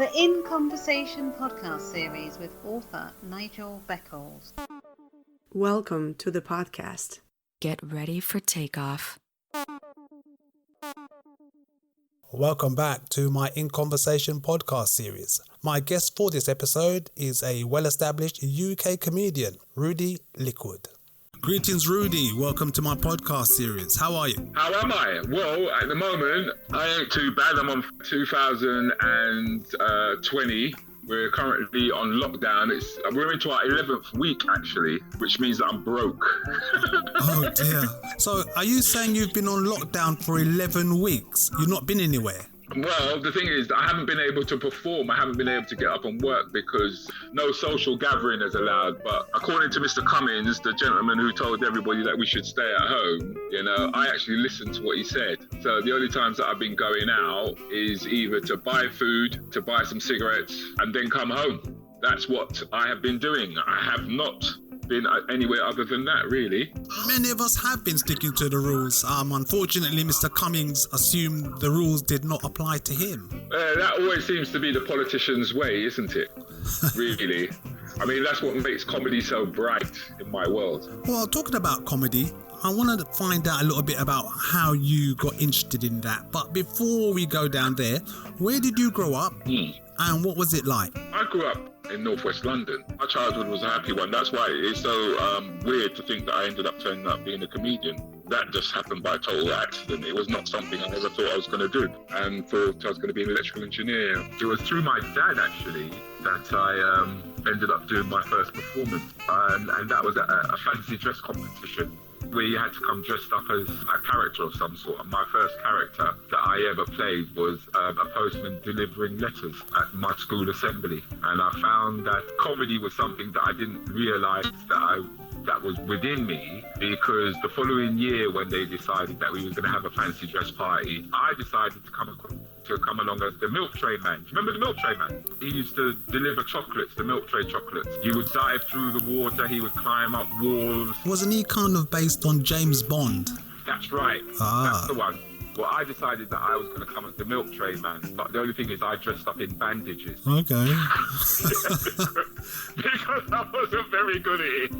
The In Conversation podcast series with author Nigel Beckles. Welcome to the podcast. Get ready for takeoff. Welcome back to my In Conversation podcast series. My guest for this episode is a well-established UK comedian, Rudi Lickwood. Greetings, Rudy. Welcome to my podcast series. How are you? How am I? Well, at the moment, I ain't too bad. I'm on 2020. We're currently on lockdown. We're into our 11th week, actually, which means that I'm broke. Oh, dear. So are you saying you've been on lockdown for 11 weeks? You've not been anywhere? Well, the thing is, I haven't been able to perform. I haven't been able to get up and work because no social gathering is allowed. But according to Mr. Cummins, the gentleman who told everybody that we should stay at home, I actually listened to what he said. So the only times that I've been going out is either to buy food, to buy some cigarettes, and then come home. That's what I have been doing. I have not been anywhere other than that, really. Many of us have been sticking to the rules. Unfortunately, Mr. Cummings assumed the rules did not apply to him. That always seems to be the politician's way, isn't it? Really. I mean, that's what makes comedy so bright in my world. Well, talking about comedy, I wanted to find out a little bit about how you got interested in that. But before we go down there, where did you grow up and what was it like? I grew up in northwest London. My childhood was a happy one. That's why it's so weird to think that I ended up turning up being a comedian. That just happened by total accident. It was not something I ever thought I was going to do, and thought I was going to be an electrical engineer. It was through my dad, actually, that I ended up doing my first performance, and that was at a fancy dress competition, where you had to come dressed up as a character of some sort. And my first character that I ever played was a postman delivering letters at my school assembly. And I found that comedy was something that I didn't realise that was within me, because the following year, when they decided that we were going to have a fancy dress party, I decided to come along as the milk tray man. Do you remember the milk tray man? He used to deliver chocolates, the milk tray chocolates. He would dive through the water, he would climb up walls. Wasn't he kind of based on James Bond? That's right. That's the one. Well, I decided that I was going to come as the milk tray man, but the only thing is I dressed up in bandages. Okay. Because I wasn't very good at it.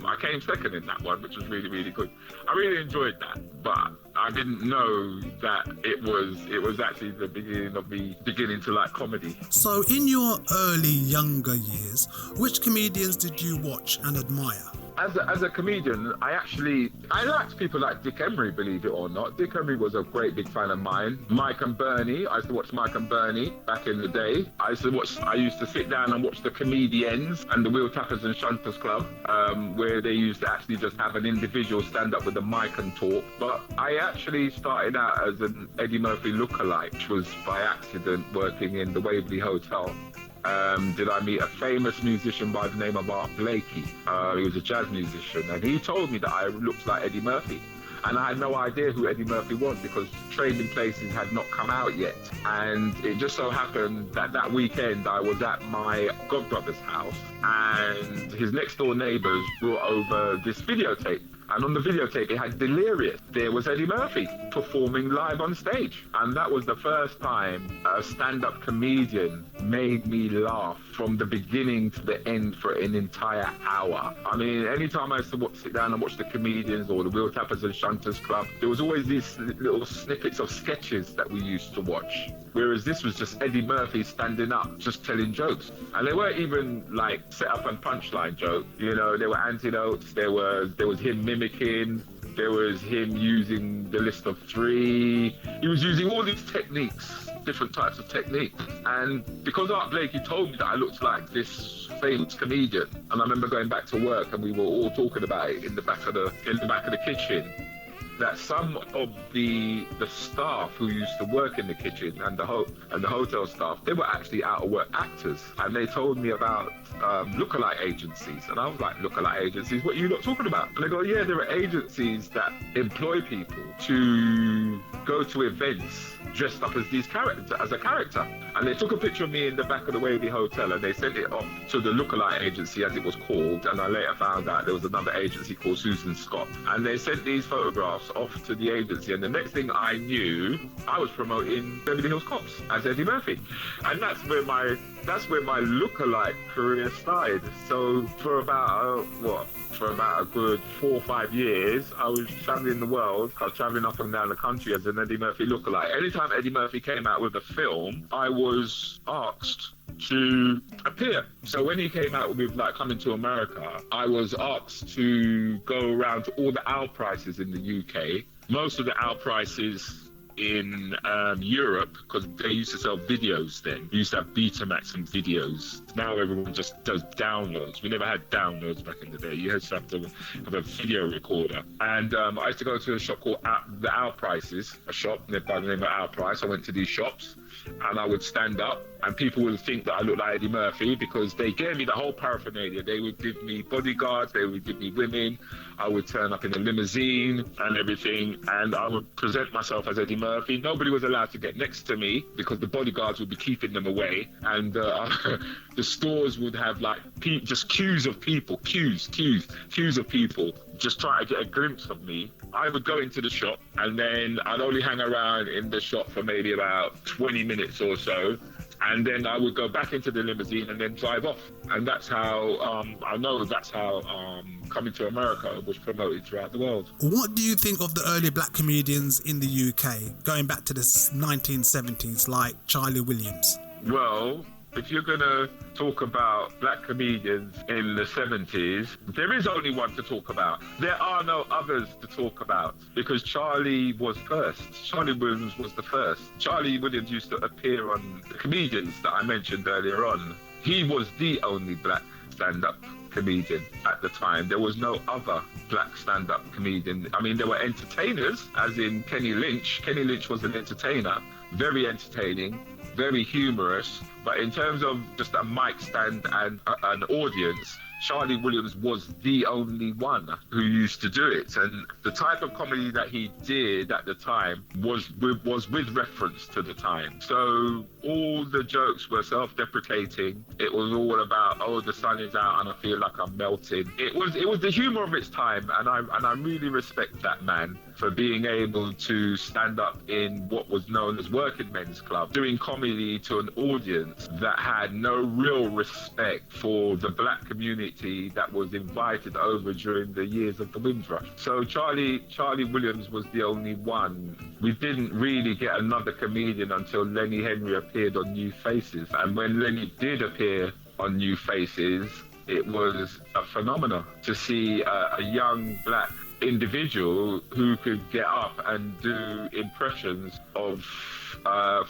I came second in that one, which was really, really good. I really enjoyed that, but I didn't know that it was actually the beginning of me beginning to like comedy. So in your early, younger years, which comedians did you watch and admire? As a comedian, I liked people like Dick Emery, believe it or not. Dick Emery was a great big fan of mine. Mike and Bernie, I used to watch Mike and Bernie back in the day. I used to sit down and watch the Comedians and the Wheel Tappers and Shunters Club, where they used to actually just have an individual stand up with a mic and talk. But I actually started out as an Eddie Murphy lookalike, which was by accident working in the Waverley Hotel. Did I meet a famous musician by the name of Art Blakey. He was a jazz musician, and he told me that I looked like Eddie Murphy. And I had no idea who Eddie Murphy was because Trading Places had not come out yet. And it just so happened that weekend I was at my godbrother's house, and his next door neighbours brought over this videotape. And on the videotape, it had Delirious. There was Eddie Murphy performing live on stage. And that was the first time a stand-up comedian made me laugh from the beginning to the end for an entire hour. I mean, anytime I used to sit down and watch the Comedians or the Wheel Tappers and Shunters Club, there was always these little snippets of sketches that we used to watch. Whereas this was just Eddie Murphy standing up, just telling jokes. And they weren't even like set up and punchline jokes. There were antidotes, there was him mimicking, there was him using the list of three. He was using all these techniques, different types of techniques. And because Art Blakey told me that I looked like this famous comedian, and I remember going back to work and we were all talking about it in the back of the kitchen, that some of the staff who used to work in the kitchen and the hotel staff, they were actually out of work actors, and they told me about lookalike agencies, and I was like, lookalike agencies? What are you not talking about? And they go, yeah, there are agencies that employ people to go to events dressed up as a character. And they took a picture of me in the back of the Waverley Hotel and they sent it off to the lookalike agency, as it was called. And I later found out there was another agency called Susan Scott. And they sent these photographs off to the agency, and the next thing I knew, I was promoting Beverly Hills Cops as Eddie Murphy, and that's where my lookalike career started. So for about a good 4 or 5 years, I was traveling the world. I was traveling up and down the country as an Eddie Murphy lookalike. Anytime Eddie Murphy came out with a film, I was asked to appear. So when he came out with like Coming to America, I was asked to go around to all the owl prices in the UK. Most of the owl prices in Europe, because they used to sell videos then. We used to have Betamax and videos. Now everyone just does downloads. We never had downloads back in the day. You had to have a video recorder. And I used to go to a shop called the Owl Prices, a shop by the name of Owl Price. I went to these shops and I would stand up and people would think that I looked like Eddie Murphy because they gave me the whole paraphernalia. They would give me bodyguards, they would give me women. I would turn up in a limousine and everything, and I would present myself as Eddie Murphy. Nobody was allowed to get next to me because the bodyguards would be keeping them away, and the stores would have like just queues of people just trying to get a glimpse of me. I would go into the shop and then I'd only hang around in the shop for maybe about 20 minutes or so. And then I would go back into the limousine and then drive off. And that's how, that's how Coming to America was promoted throughout the world. What do you think of the early black comedians in the UK, going back to the 1970s, like Charlie Williams? Well, if you're going to talk about black comedians in the 70s, there is only one to talk about. There are no others to talk about because Charlie was first. Charlie Williams was the first. Charlie Williams used to appear on the comedians that I mentioned earlier on. He was the only black stand-up comedian at the time. There was no other black stand-up comedian. I mean, there were entertainers, as in Kenny Lynch. Kenny Lynch was an entertainer, very entertaining, very humorous, but in terms of just a mic stand and an audience, Charlie Williams was the only one who used to do it. And the type of comedy that he did at the time was with reference to the time. So all the jokes were self-deprecating. It was all about, oh, the sun is out and I feel like I'm melting. It was the humor of its time, and I really respect that man for being able to stand up in what was known as working men's club, doing comedy to an audience that had no real respect for the black community that was invited over during the years of the Windrush. So Charlie Williams was the only one. We didn't really get another comedian until Lenny Henry appeared on New Faces. And when Lenny did appear on New Faces, it was a phenomenon to see a young black individual who could get up and do impressions of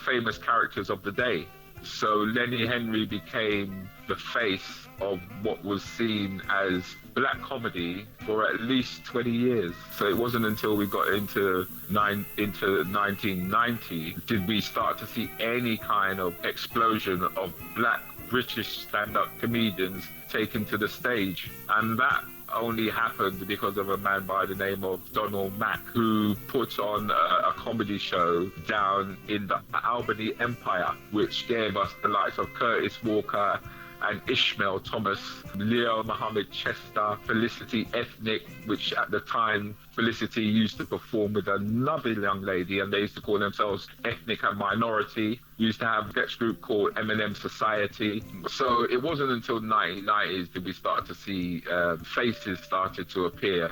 famous characters of the day. So Lenny Henry became the face of what was seen as black comedy for at least 20 years. So it wasn't until we got into 1990 did we start to see any kind of explosion of black British stand-up comedians taken to the stage. And that only happened because of a man by the name of Donald Mack, who put on a comedy show down in the Albany Empire, which gave us the likes of Curtis Walker and Ishmael Thomas, Leo Muhammad Chester, Felicity Ethnic, which at the time Felicity used to perform with another young lady, and they used to call themselves Ethnic and Minority. We used to have a sketch group called M&M Society. So it wasn't until the 1990s that we started to see faces started to appear.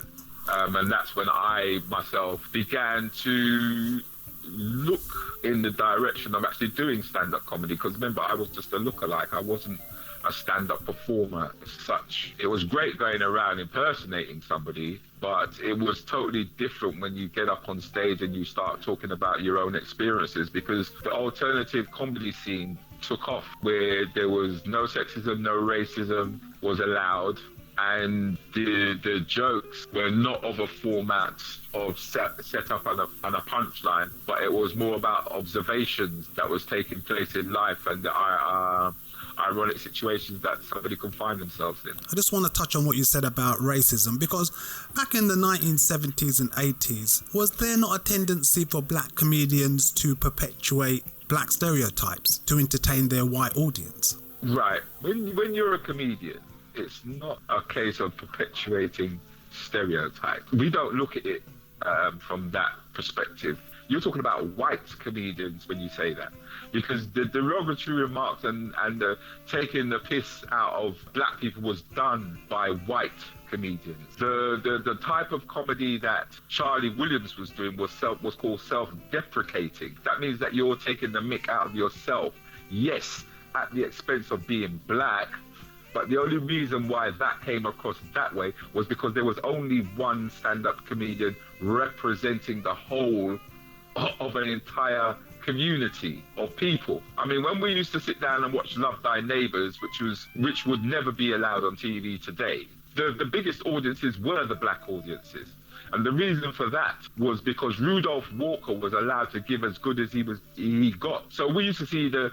And that's when I myself began to look in the direction of actually doing stand-up comedy, because remember, I was just a lookalike. I wasn't a stand-up performer as such. It was great going around impersonating somebody, but it was totally different when you get up on stage and you start talking about your own experiences, because the alternative comedy scene took off, where there was no sexism, no racism was allowed, and the jokes were not of a format of set up on a punchline, but it was more about observations that was taking place in life and ironic situations that somebody could find themselves in. I just want to touch on what you said about racism, because back in the 1970s and 80s, was there not a tendency for black comedians to perpetuate black stereotypes to entertain their white audience? Right. When you're a comedian, it's not a case of perpetuating stereotypes. We don't look at it from that perspective. You're talking about white comedians when you say that, because the derogatory remarks and the taking the piss out of black people was done by white comedians. The type of comedy that Charlie Williams was doing was called self-deprecating. That means that you're taking the mick out of yourself, yes, at the expense of being black. But the only reason why that came across that way was because there was only one stand-up comedian representing the whole of an entire community of people. I mean, when we used to sit down and watch Love Thy Neighbours, which would never be allowed on TV today, the biggest audiences were the black audiences. And the reason for that was because Rudolph Walker was allowed to give as good as he got. So we used to see the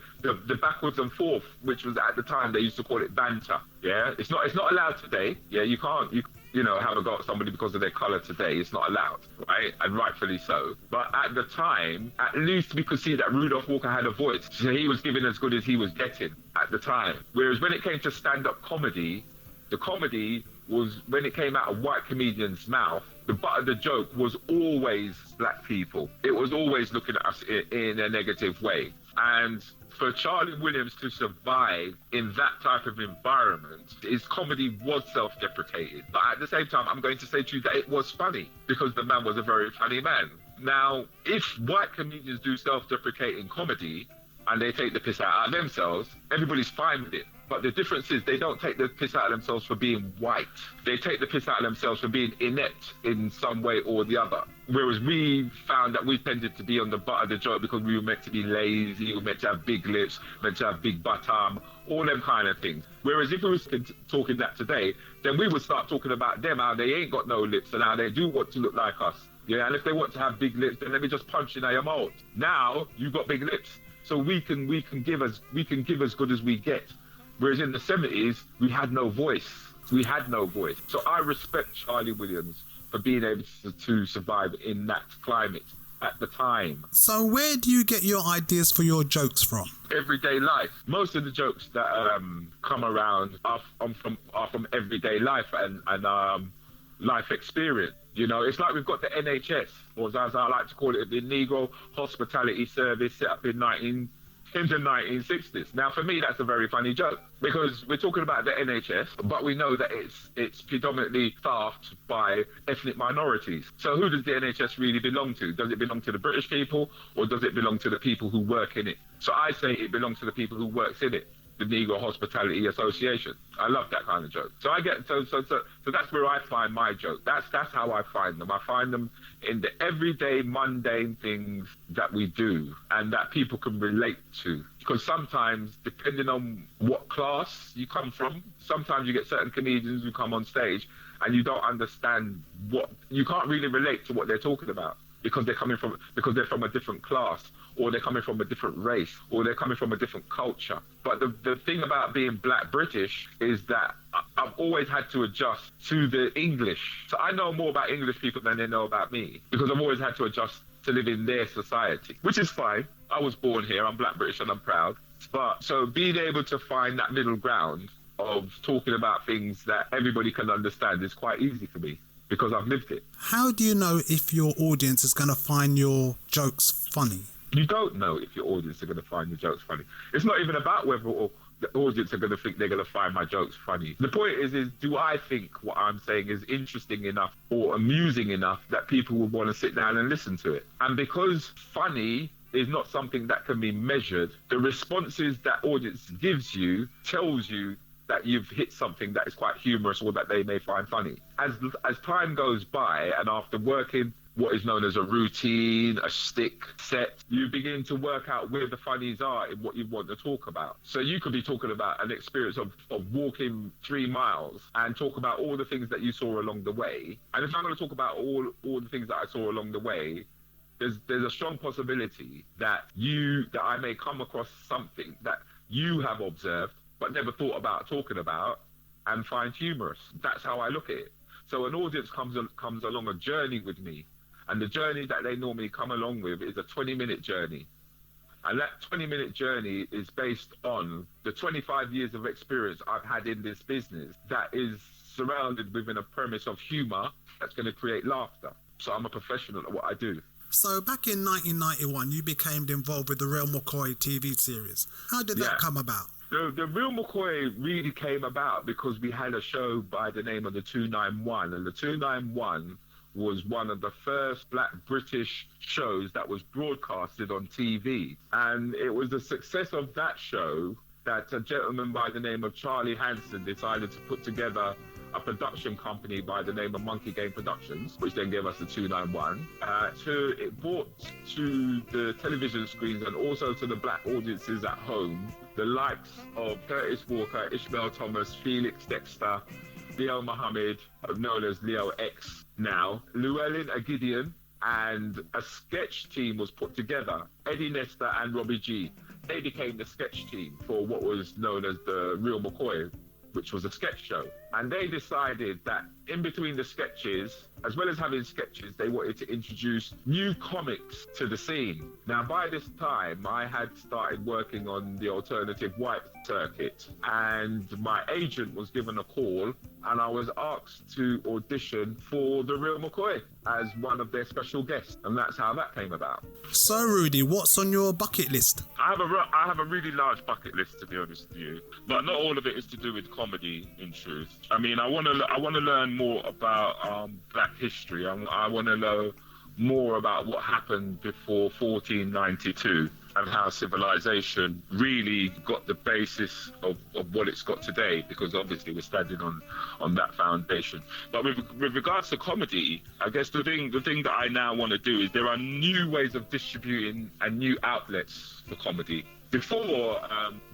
backwards and forth, which was at the time they used to call it banter. Yeah, it's not allowed today. Yeah, you can't have a go at somebody because of their colour today. It's not allowed, right? And rightfully so. But at the time, at least we could see that Rudolph Walker had a voice. So he was giving as good as he was getting at the time. Whereas when it came to stand-up comedy, the comedy was, when it came out of white comedians' mouth, the butt of the joke was always black people. It was always looking at us in a negative way. And for Charlie Williams to survive in that type of environment, his comedy was self-deprecating. But at the same time, I'm going to say to you that it was funny, because the man was a very funny man. Now, if white comedians do self-deprecating comedy and they take the piss out of themselves, everybody's fine with it. But the difference is they don't take the piss out of themselves for being white. They take the piss out of themselves for being inept in some way or the other. Whereas we found that we tended to be on the butt of the joke because we were meant to be lazy, we were meant to have big lips, meant to have big bottom, all them kind of things. Whereas if we were talking that today, then we would start talking about them, how they ain't got no lips and how they do want to look like us. Yeah, and if they want to have big lips, then let me just punch in your mouth. Now you've got big lips, so we can give as good as we get. Whereas in the 70s, we had no voice. We had no voice. So I respect Charlie Williams for being able to survive in that climate at the time. So where do you get your ideas for your jokes from? Everyday life. Most of the jokes that come around are from everyday life and life experience. You know, it's like we've got the NHS, or as I like to call it, the Negro Hospitality Service, set up in the 1960s. Now, for me, that's a very funny joke, because we're talking about the NHS, but we know that it's predominantly staffed by ethnic minorities. So who does the NHS really belong to? Does it belong to the British people, or does it belong to the people who work in it? So I say it belongs to the people who works in it, the Negro Hospitality Association. I love that kind of joke. So I get so that's where I find my joke. That's how I find them. I find them in the everyday mundane things that we do and that people can relate to. Because sometimes, depending on what class you come from, sometimes you get certain comedians who come on stage and you don't understand you can't really relate to what they're talking about, because they're from a different class, or they're coming from a different race, or they're coming from a different culture. But the thing about being black British is that I've always had to adjust to the English. So I know more about English people than they know about me, because I've always had to adjust to live in their society, which is fine. I was born here, I'm black British and I'm proud. But so being able to find that middle ground of talking about things that everybody can understand is quite easy for me, because I've lived it. How do you know if your audience is going to find your jokes funny? You don't know if your audience are going to find your jokes funny. It's not even about whether the audience are going to think they're going to find my jokes funny. The point is do I think what I'm saying is interesting enough or amusing enough that people will want to sit down and listen to it? And because funny is not something that can be measured, the responses that audience gives you tells you that you've hit something that is quite humorous or that they may find funny. As time goes by, and after working what is known as a routine, a stick set, you begin to work out where the funnies are in what you want to talk about. So you could be talking about an experience of walking 3 miles and talk about all the things that you saw along the way. And if I'm going to talk about all the things that I saw along the way, there's a strong possibility that I may come across something that you have observed but never thought about talking about and find humorous. That's how I look at it. So an audience comes along a journey with me, and the journey that they normally come along with is a 20-minute journey. And that 20-minute journey is based on the 25 years of experience I've had in this business that is surrounded within a premise of humor that's going to create laughter. So I'm a professional at what I do. So back in 1991, you became involved with the Real McCoy TV series. How did that come about? The Real McCoy really came about because we had a show by the name of the 291, and the 291 was one of the first Black British shows that was broadcasted on TV. And it was the success of that show that a gentleman by the name of Charlie Hanson decided to put together a production company by the name of Monkey Game Productions, which then gave us the 291. It brought to the television screens and also to the black audiences at home the likes of Curtis Walker, Ishmael Thomas, Felix Dexter, Leo Muhammad, known as Leo X now, Llewellyn Gideon, and a sketch team was put together, Eddie Nestor and Robbie G. They became the sketch team for what was known as the Real McCoy, which was a sketch show. And they decided that in between the sketches, as well as having sketches, they wanted to introduce new comics to the scene. Now, by this time, I had started working on the alternative white circuit, and my agent was given a call, and I was asked to audition for the Real McCoy as one of their special guests, and that's how that came about. So, Rudy, what's on your bucket list? I have a really large bucket list, to be honest with you, but not all of it is to do with comedy, in truth. I mean, I want to learn more about Black history. I want to know more about what happened before 1492 and how civilization really got the basis of what it's got today, because obviously we're standing on that foundation. But with regards to comedy, I guess the thing that I now want to do is there are new ways of distributing and new outlets for comedy. Before,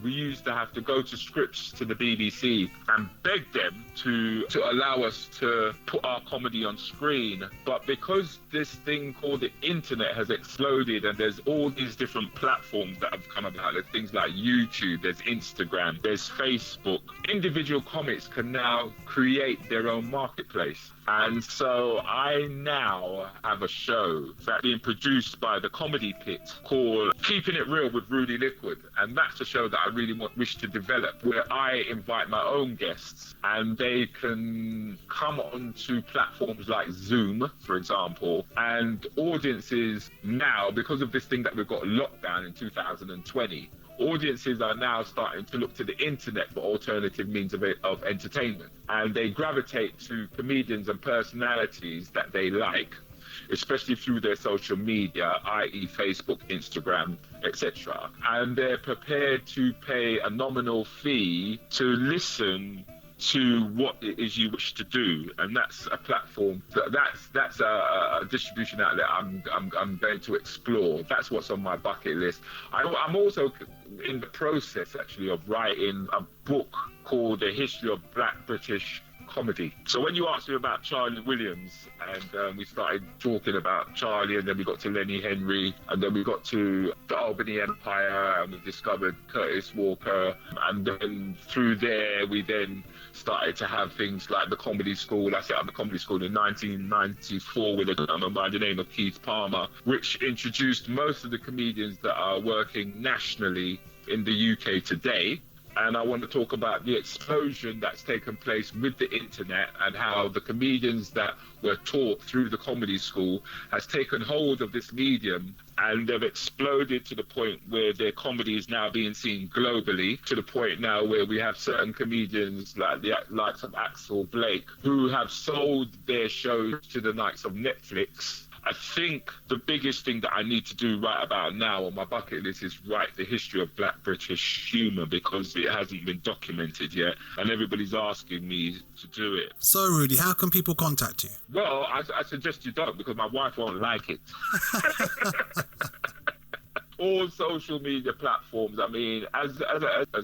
we used to have to go to Scripps to the BBC and beg them to allow us to put our comedy on screen. But because this thing called the internet has exploded and there's all these different platforms that have come about, there's things like YouTube, there's Instagram, there's Facebook, individual comics can now create their own marketplace. And so I now have a show that's being produced by the Comedy Pit called Keeping It Real with Rudi Lickwood. And that's a show that I really wish to develop, where I invite my own guests and they can come onto platforms like Zoom, for example, and audiences now, because of this thing that we've got locked down in 2020, audiences are now starting to look to the internet for alternative means of entertainment. And they gravitate to comedians and personalities that they like, especially through their social media, i.e. Facebook, Instagram, etc. And they're prepared to pay a nominal fee to listen to what it is you wish to do, and that's a platform. That's a distribution outlet I'm going to explore. That's what's on my bucket list. I'm also in the process actually of writing a book called The History of Black British Comedy. So when you asked me about Charlie Williams, and we started talking about Charlie, and then we got to Lenny Henry, and then we got to the Albany Empire, and we discovered Curtis Walker, and then through there we then started to have things like the Comedy School. I set up the Comedy School in 1994 with a gentleman by the name of Keith Palmer, which introduced most of the comedians that are working nationally in the UK today. And I want to talk about the explosion that's taken place with the internet and how the comedians that were taught through the Comedy School has taken hold of this medium, and they've exploded to the point where their comedy is now being seen globally, to the point now where we have certain comedians like the likes of Axel Blake who have sold their shows to the likes of Netflix. I think the biggest thing that I need to do right about now on my bucket list is write the history of Black British humour, because it hasn't been documented yet, and everybody's asking me to do it. So, Rudy, how can people contact you? Well, I suggest you don't, because my wife won't like it. All social media platforms. I mean, as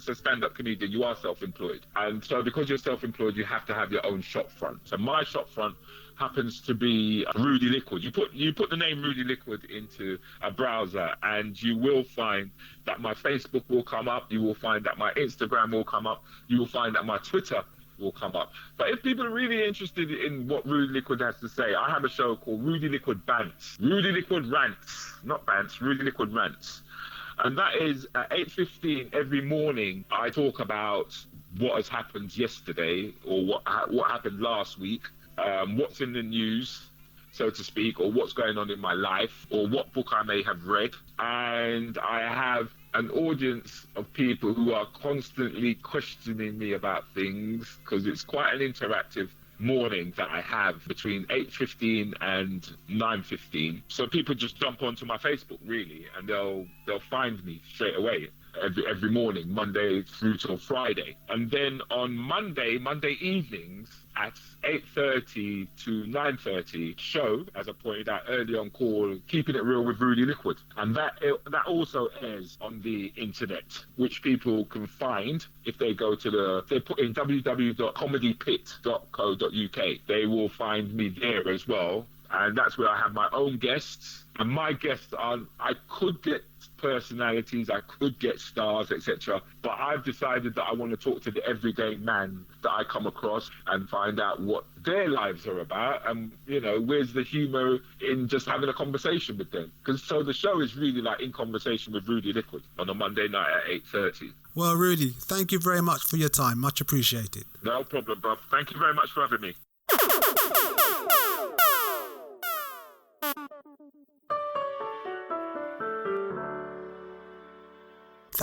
a stand-up comedian, you are self-employed. And so because you're self-employed, you have to have your own shop front. So my shop front happens to be Rudi Lickwood. You put the name Rudi Lickwood into a browser, and you will find that my Facebook will come up. You will find that my Instagram will come up. You will find that my Twitter will come up. But if people are really interested in what Rudi Lickwood has to say, I have a show called Rudi Lickwood Bants. Rudi Lickwood Rants, not Bants, Rudi Lickwood Rants. And that is at 8:15 every morning. I talk about what has happened yesterday, or what happened last week, what's in the news, so to speak, or what's going on in my life, or what book I may have read. And I have an audience of people who are constantly questioning me about things, because it's quite an interactive morning that I have between 8:15 and 9:15. So people just jump onto my Facebook, really, and they'll find me straight away every morning, Monday through till Friday. And then on Monday evenings at 8:30 to 9:30 show, as I pointed out early on, called Keeping It Real with Rudi Lickwood. And that also airs on the internet, which people can find if they go to they put in www.comedypit.co.uk. They will find me there as well. And that's where I have my own guests. And my guests I could get personalities, I could get stars, etc. But I've decided that I want to talk to the everyday man that I come across and find out what their lives are about, and where's the humour in just having a conversation with them. So the show is really like In Conversation with Rudi Lickwood on a Monday night at 8:30. Well, Rudy, thank you very much for your time. Much appreciated. No problem, bruv. Thank you very much for having me.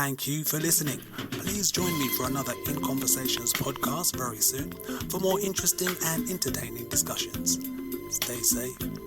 Thank you for listening. Please join me for another In Conversations podcast very soon for more interesting and entertaining discussions. Stay safe.